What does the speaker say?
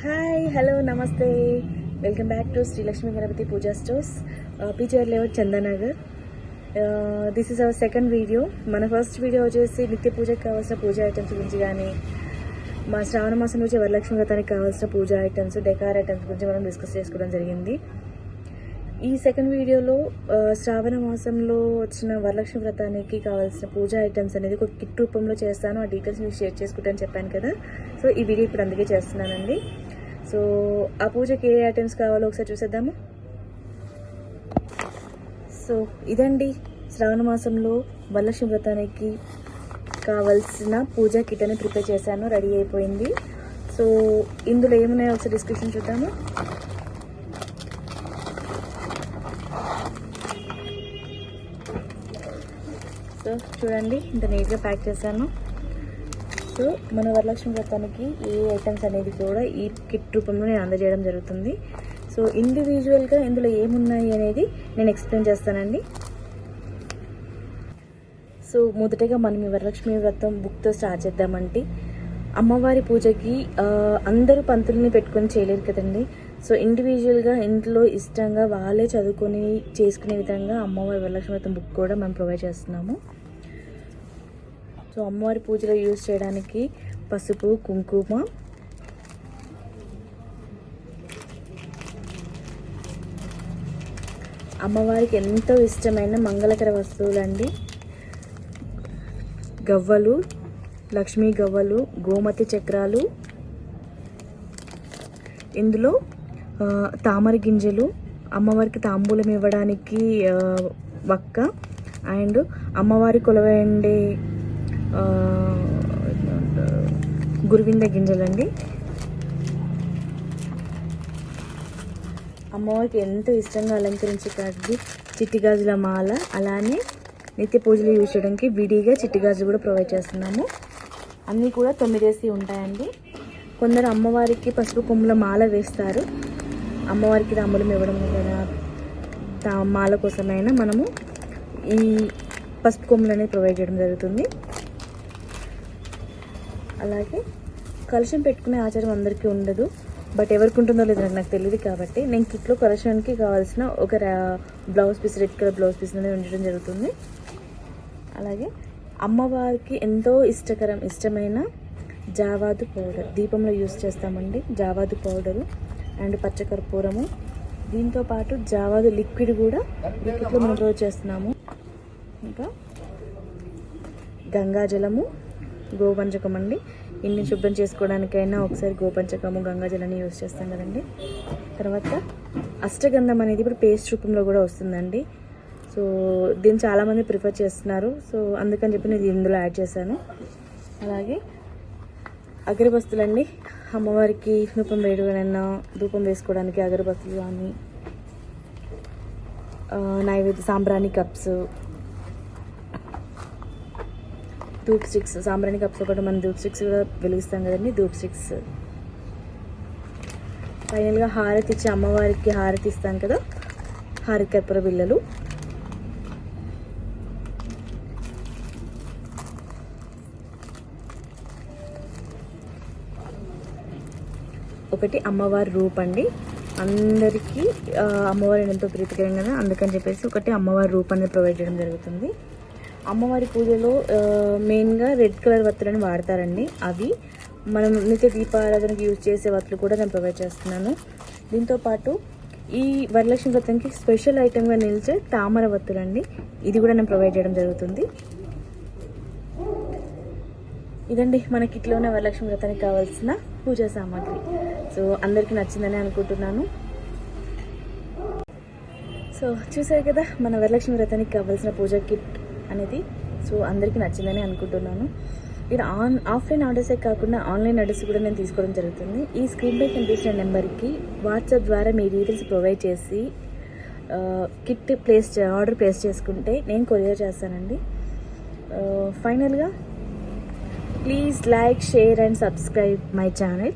Hi hello నమస్తే welcome back to Sri Lakshmi Ganapathi Puja stores పీచర్ layout Chandanagar. This is our second video. మన first video వచ్చేసి నిత్య పూజకి కావాల్సిన పూజా ఐటమ్స్ గురించి, కానీ మా శ్రావణ మాసం నుంచి వరలక్ష్మి వ్రతానికి కావాల్సిన పూజా ఐటమ్స్, డెకార్ ఐటమ్స్ గురించి మనం డిస్కస్ చేసుకోవడం జరిగింది. ఈ సెకండ్ వీడియోలో శ్రావణ మాసంలో వచ్చిన వరలక్ష్మి వ్రతానికి కావాల్సిన పూజా ఐటమ్స్ అనేది ఒక కిట్ రూపంలో చేస్తాను. ఆ డీటెయిల్స్ మీకు షేర్ చేసుకుంటాను చెప్పాను కదా. సో ఈ వీడియో ఇప్పుడు అందుకే చేస్తున్నానండి. సో ఆ పూజకి ఏ ఐటమ్స్ కావాలో ఒకసారి చూసేద్దాము. సో ఇదండి శ్రావణ మాసంలో వరలక్ష్మి వ్రతానికి కావాల్సిన పూజా కిట్ అని ప్రిపేర్ చేశాను, రెడీ అయిపోయింది. సో ఇందులో ఏమున్నాయో ఒకసారి డిస్క్రిప్షన్ చూద్దాము. సో చూడండి, ఇంత నీట్గా ప్యాక్ చేశాను. సో మన వరలక్ష్మి వ్రతానికి ఏ ఐటమ్స్ అనేది కూడా ఈ కిట్ రూపంలో నేను అందజేయడం జరుగుతుంది. సో ఇండివిజువల్గా ఇందులో ఏమున్నాయి అనేది నేను ఎక్స్ప్లెయిన్ చేస్తానండి. సో మొదటగా మనం ఈ వరలక్ష్మి వ్రతం బుక్తో స్టార్ట్ చేద్దామంటే, అమ్మవారి పూజకి అందరూ పంతుల్ని పెట్టుకొని చేయలేరు కదండి. సో ఇండివిజువల్గా ఇంట్లో ఇష్టంగా వాళ్ళే చదువుకొని చేసుకునే విధంగా అమ్మవారి వరలక్ష్మి వ్రతం బుక్ కూడా మనం ప్రొవైడ్ చేస్తున్నాము. సో అమ్మవారి పూజలో యూజ్ చేయడానికి పసుపు, కుంకుమ, అమ్మవారికి ఎంతో ఇష్టమైన మంగళకర వస్తువులు అండి. గవ్వలు, లక్ష్మీ గవ్వలు, గోమతి చక్రాలు, ఇందులో తామర గింజలు, అమ్మవారికి తాంబూలం ఇవ్వడానికి వక్క, అండ్ అమ్మవారి కొలవండే గురువింద గింజలండి. అమ్మవారికి ఎంతో ఇష్టంగా అలంకరించే కాదు చిట్టి గాజుల మాల, అలానే నిత్య పూజలు యూజ్ చేయడానికి విడిగా చిట్టి గాజులు కూడా ప్రొవైడ్ చేస్తున్నాము. అన్నీ కూడా 9 ఉంటాయండి. కొందరు అమ్మవారికి పసుపు కొమ్ముల మాల వేస్తారు. అమ్మవారికి తాంబూలం ఇవ్వడం వల్ల మాల కోసమైనా మనము ఈ పసుపు కొమ్ములు అనేది ప్రొవైడ్ చేయడం జరుగుతుంది. అలాగే కలశం పెట్టుకునే ఆచారం అందరికీ ఉండదు, బట్ ఎవరికి ఉంటుందో లేదో నాకు తెలియదు. కాబట్టి నేను కిట్లో కలశానికి కావాల్సిన ఒక blouse piece, red colour blouse piece అనేది ఉండడం జరుగుతుంది. అలాగే అమ్మవారికి ఎంతో ఇష్టమైన జావాదు పౌడర్ దీపంలో యూజ్ చేస్తామండి. జావాదు పౌడరు అండ్ పచ్చకర్పూరము, దీంతో పాటు జావాదు లిక్విడ్ కూడా లిక్విడ్లో మనం రోజు చేస్తున్నాము. ఇంకా గంగాజలము, గోపంచకం అండి. ఇన్ని శుభ్రం చేసుకోవడానికైనా ఒకసారి గోపంచకము, గంగాజలాన్ని యూజ్ చేస్తాం కదండి. తర్వాత అష్టగంధం అనేది ఇప్పుడు పేస్ట్ రూపంలో కూడా వస్తుందండి. సో దీన్ని చాలామంది ప్రిఫర్ చేస్తున్నారు. సో అందుకని చెప్పి నేను ఇందులో యాడ్ చేశాను. అలాగే అగరబత్తులు అండి, అమ్మవారికి ధూపం వేయడానైనా ధూపం వేసుకోవడానికి అగరబత్తులు కానీ, నైవేద్య సాంబ్రాణి కప్స్, ధూప్ స్టిక్స్. సాంబ్రాణి కప్స్ ఒకటి మనం ధూప్ స్టిక్స్ కూడా వెలిగిస్తాం కదండి, ధూప్ స్టిక్స్. ఫైనల్గా హారతి ఇచ్చి అమ్మవారికి హారతి ఇస్తాం కదా, హారతి కర్పూర బిళ్ళలు. ఒకటి అమ్మవారి రూప్ అండి, అందరికీ అమ్మవారి ఎంతో ప్రీతికరం కదా, అందుకని చెప్పేసి ఒకటి అమ్మవారి రూప్ అనేది ప్రొవైడ్ చేయడం జరుగుతుంది. అమ్మవారి పూజలో మెయిన్గా రెడ్ కలర్ వత్తులను వాడతారండి. అవి మనం నిత్య దీపారాధనకి యూజ్ చేసే వత్తులు కూడా నేను ప్రొవైడ్ చేస్తున్నాను. దీంతోపాటు ఈ వరలక్ష్మి వ్రతంకి స్పెషల్ ఐటెంగా నిలిచే తామర వత్తులు అండి, ఇది కూడా నేను ప్రొవైడ్ చేయడం జరుగుతుంది. ఇదండి మన కిట్లోనే వరలక్ష్మి వ్రతానికి కావాల్సిన పూజా సామాగ్రి. సో అందరికీ నచ్చిందని అనుకుంటున్నాను. సో చూసారు కదా మన వరలక్ష్మి వ్రతానికి కావాల్సిన పూజా కిట్ అనేది. సో అందరికీ నచ్చిందని అనుకుంటున్నాను. ఇక్కడ ఆఫ్లైన్ ఆర్డర్సే కాకుండా ఆన్లైన్ ఆర్డర్స్ కూడా నేను తీసుకోవడం జరుగుతుంది. ఈ స్క్రీన్ పై కనిపించిన నెంబర్కి వాట్సాప్ ద్వారా మీ డీటెయిల్స్ ప్రొవైడ్ చేసి కిట్ ఆర్డర్ ప్లేస్ చేసుకుంటే నేను కొరియర్ చేస్తానండి. ఫైనల్గా please like, share and subscribe my channel.